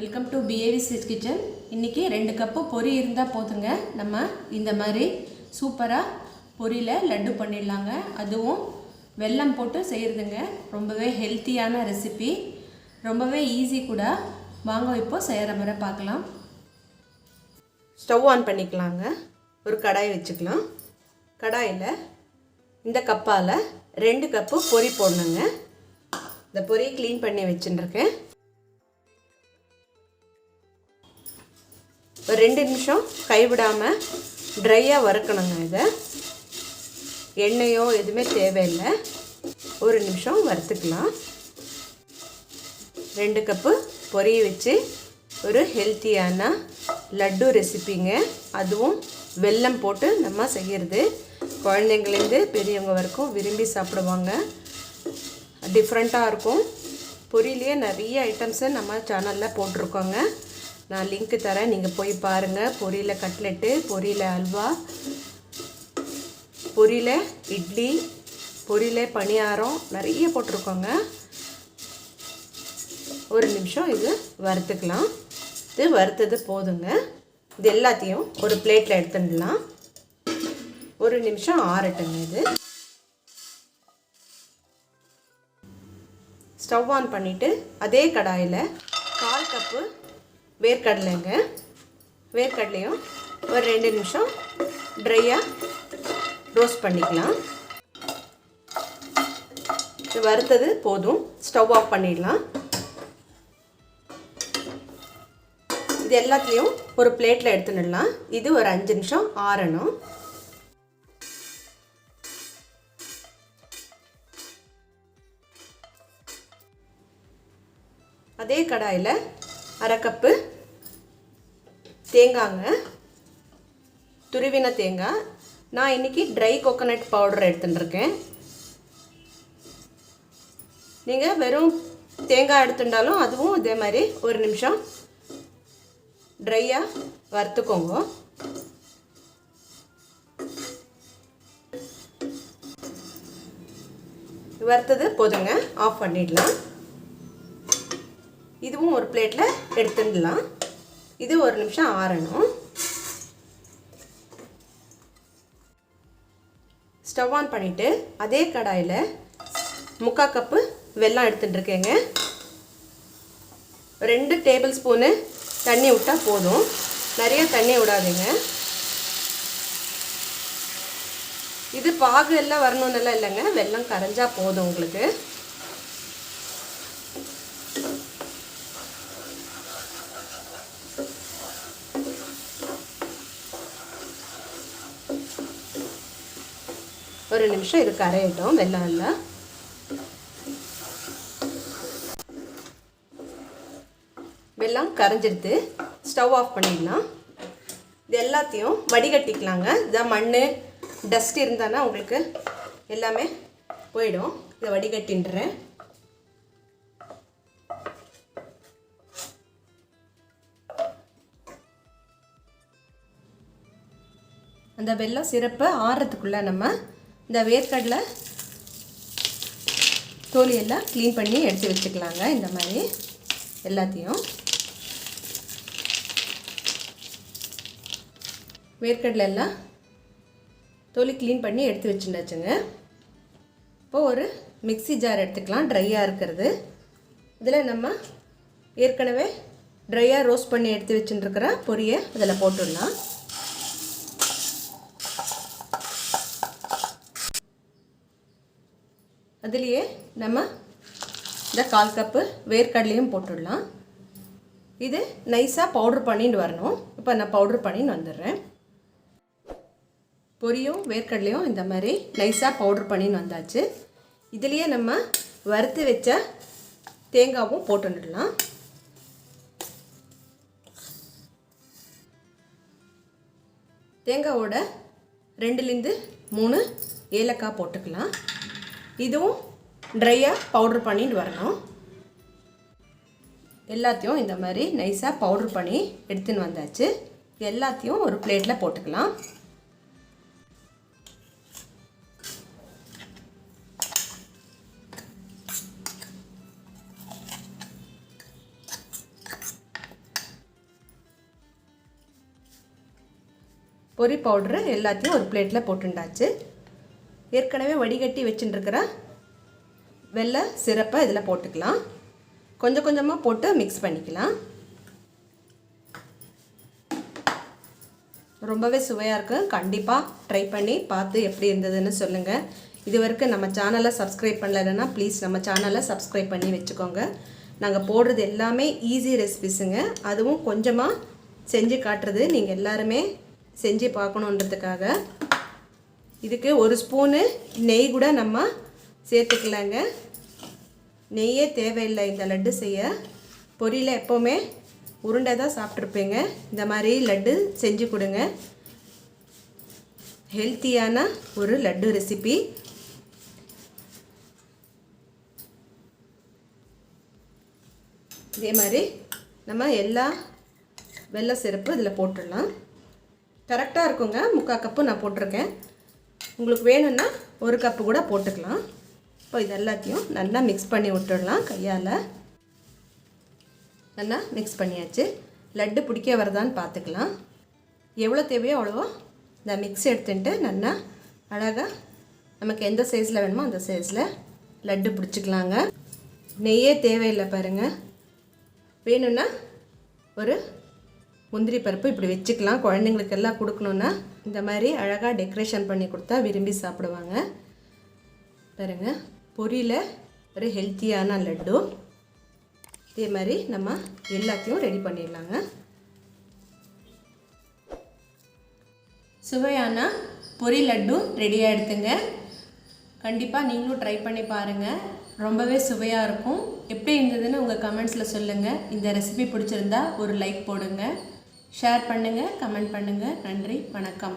Welcome to BAV's kitchen. இன்றைக்கி 2 cup பொரி இருந்தால் போதுங்க. நம்ம இந்த மாதிரி சூப்பராக பொரியில் லட்டு பண்ணிடலாங்க. அதுவும் வெல்லம் போட்டு செய்கிறதுங்க. ரொம்பவே ஹெல்த்தியான ரெசிபி, ரொம்பவே ஈஸி கூட. வாங்க இப்போ செய்கிற முறை பார்க்கலாம். ஸ்டவ் ஆன் பண்ணிக்கலாங்க. ஒரு கடாய் வச்சுக்கலாம். கடாயில் இந்த கப்பால் 2 கப்பு பொரி போடணுங்க. இந்த பொரியை க்ளீன் பண்ணி வச்சுட்டுருக்கேன். ஒரு 2 நிமிஷம் கைவிடாமல் ட்ரையாக வறுக்கணுங்க. இதை எண்ணெயோ எதுவுமே தேவையில்லை. 1 நிமிஷம் வறுத்துக்கலாம். 2 கப்பு பொரியை வச்சு ஒரு ஹெல்த்தியான லட்டு ரெசிப்பிங்க. அதுவும் வெல்லம் போட்டு நம்ம செய்கிறது. குழந்தைங்கலேருந்து பெரியவங்க வரைக்கும் விரும்பி சாப்பிடுவாங்க. டிஃப்ரெண்ட்டாக இருக்கும். பொரியிலேயே நிறைய ஐட்டம்ஸை நம்ம சேனலில் போட்டிருக்கோங்க. நான் லிங்க்கு தரேன், நீங்கள் போய் பாருங்கள். பொரியில் கட்லெட்டு, பொரியில் அல்வா, பொரியில் இட்லி, பொரியில் பணியாரம் நிறைய போட்டிருக்கோங்க. 1 நிமிஷம் இது வறுத்துக்கலாம். இது வறுத்தது போதுங்க. இது எல்லாத்தையும் ஒரு பிளேட்டில் எடுத்துடலாம். 1 நிமிஷம் ஆறட்டுங்க. இது ஸ்டவ் ஆன் பண்ணிவிட்டு அதே கடாயில் 1/4 கப்பு வேர்க்கடலைங்க. வேர்க்கடலையும் ஒரு 2 நிமிஷம் ட்ரையாக ரோஸ்ட் பண்ணிக்கலாம். இது வறுத்தது போதும். ஸ்டவ் ஆஃப் பண்ணிடலாம். இது எல்லாத்தையும் ஒரு பிளேட்டில் எடுத்துடலாம். இது ஒரு 5 நிமிஷம் ஆறணும். அதே கடாயில் 1/2 கப்பு தேங்காய்ங்க. துருவின தேங்காய். நான் இன்றைக்கி ட்ரை கோகோனட் பவுடர் எடுத்துட்டுருக்கேன். நீங்கள் வெறும் தேங்காய் எடுத்துட்டாலும் அதுவும் இதே மாதிரி 1 நிமிஷம் ட்ரையாக வறுத்துக்கோங்க. வறுத்தது போதுங்க. ஆஃப் பண்ணிடலாம். இதுவும் ஒரு பிளேட்டில் எடுத்துடலாம். இது 1 நிமிஷம் ஆறணும். ஸ்டவ் ஆன் பண்ணிவிட்டு அதே கடாயில் 3/4 கப்பு வெல்லம் எடுத்துட்டுருக்கேங்க. 2 டேபிள் ஸ்பூனு தண்ணி விட்டால் போதும். நிறைய தண்ணி விடாதீங்க. இது பாகு எல்லாம் வரணுன்னெல்லாம் இல்லைங்க. வெல்லம் கரைஞ்சா போதும் உங்களுக்கு. ஒரு நிமிஷம் இது கரையட்டும். வெல்லம் எல்லாம் வெல்லம் கரைஞ்சிடுது. ஸ்டவ் ஆஃப் பண்ணிடலாம். இது எல்லாத்தையும் வடிகட்டிக்கலாங்க. இதான் மண் டஸ்ட் இருந்தானா உங்களுக்கு எல்லாமே போயிடும். இதை வடிகட்டின்றேன். அந்த வெல்லம் சிறப்பை ஆறுறதுக்குள்ளே நம்ம இந்த வேர்க்கடலை தோலியெல்லாம் க்ளீன் பண்ணி எடுத்து வச்சுக்கலாங்க. இந்த மாதிரி எல்லாத்தையும் வேர்க்கடலை எல்லாம் தோலி க்ளீன் பண்ணி எடுத்து வச்சுட்டாச்சுங்க. இப்போது ஒரு மிக்ஸி ஜார் எடுத்துக்கலாம். ட்ரையாக இருக்கிறது. இதில் நம்ம ஏற்கனவே ட்ரையாக ரோஸ்ட் பண்ணி எடுத்து வச்சுட்டுருக்கிற பொரியை அதில் போட்டுடலாம். அதுலேயே நம்ம இந்த 1/4 கப்பு வேர்க்கடலையும் போட்டுடலாம். இது நைஸாக பவுட்ரு பண்ணிட்டு வரணும். இப்போ நான் பவுட்ரு பண்ணின்னு வந்துடுறேன். பொரியும் வேர்க்கடலையும் இந்த மாதிரி நைஸாக பவுட்ரு பண்ணின்னு வந்தாச்சு. இதுலேயே நம்ம வறுத்து வச்ச தேங்காவும் போட்டுடலாம். தேங்காவோட 2லேருந்து 3 ஏலக்காய் போட்டுக்கலாம். இதுவும் ட்ரையாக பவுட்ரு பண்ணிட்டு வரணும். எல்லாத்தையும் இந்த மாதிரி நைஸாக பவுட்ரு பண்ணி எடுத்துன்னு வந்தாச்சு. எல்லாத்தையும் ஒரு பிளேட்டில் போட்டுக்கலாம். பொரி பவுட்ரு எல்லாத்தையும் ஒரு பிளேட்டில் போட்டுண்டாச்சு. ஏற்கனவே வடிகட்டி வச்சுட்டுருக்கிற வெள்ளை சிரப்பை இதில் போட்டுக்கலாம். கொஞ்சம் கொஞ்சமாக போட்டு மிக்ஸ் பண்ணிக்கலாம். ரொம்பவே சுவையாக இருக்கும். கண்டிப்பாக ட்ரை பண்ணி பார்த்து எப்படி இருந்ததுன்னு சொல்லுங்கள். இது வரைக்கும் நம்ம சேனலை சப்ஸ்கிரைப் பண்ணலைன்னா ப்ளீஸ் நம்ம சேனலை சப்ஸ்கிரைப் பண்ணி வச்சுக்கோங்க. நாங்கள் போடுறது எல்லாமே ஈஸி ரெசிபிஸுங்க. அதுவும் கொஞ்சமாக செஞ்சு காட்டுறது நீங்கள் எல்லாருமே செஞ்சு பார்க்கணுன்றதுக்காக. இதுக்கு ஒரு ஸ்பூனு நெய் கூட நம்ம சேர்த்துக்கலாங்க. நெய்யே தேவையில்லை இந்த லட்டு செய்ய. பொரியில் எப்போவுமே உருண்டை தான் சாப்பிட்ருப்பீங்க. இந்த மாதிரி லட்டு செஞ்சு கொடுங்க. ஹெல்த்தியான ஒரு லட்டு ரெசிபி. இதே மாதிரி நம்ம எல்லா வெள்ளை சிரப்பு இதில் போட்டுடலாம். கரெக்டாக இருக்குங்க. 3/4 கப்பு நான் போட்டிருக்கேன். உங்களுக்கு வேணும்னா 1 கப்பு கூட போட்டுக்கலாம். இப்போ இது எல்லாத்தையும் நல்லா மிக்ஸ் பண்ணி விட்டுடலாம். கையால் நல்லா மிக்ஸ் பண்ணியாச்சு. லட்டு பிடிக்க வருதான்னு பார்த்துக்கலாம். எவ்வளோ தேவையோ அவ்வளோ இந்த மிக்ஸ் எடுத்துட்டு நல்லா அழகாக நமக்கு எந்த சைஸில் வேணுமோ அந்த சைஸில் லட்டு பிடிச்சிக்கலாங்க. நெய்யே தேவையில்லை பாருங்கள். வேணும்னா ஒரு முந்திரி பருப்பு இப்படி வச்சுக்கலாம். குழந்தைங்களுக்கு எல்லாம் கொடுக்கணுன்னா இந்த மாதிரி அழகாக டெக்கரேஷன் பண்ணி கொடுத்தா விரும்பி சாப்பிடுவாங்க. பாருங்கள், பொரியில் ஒரு ஹெல்த்தியான லட்டு. இதே மாதிரி நம்ம எல்லாத்தையும் ரெடி பண்ணிடலாங்க. சுவையான பொரி லட்டு ரெடி ஆகிடுதுங்க. கண்டிப்பாக நீங்களும் ட்ரை பண்ணி பாருங்கள். ரொம்பவே சுவையாக இருக்கும். எப்படி இருந்ததுன்னு உங்கள் கமெண்ட்ஸில் சொல்லுங்கள். இந்த ரெசிபி பிடிச்சிருந்தா ஒரு லைக் போடுங்க, ஷேர் பண்ணுங்கள், கமெண்ட் பண்ணுங்கள். நன்றி, வணக்கம்.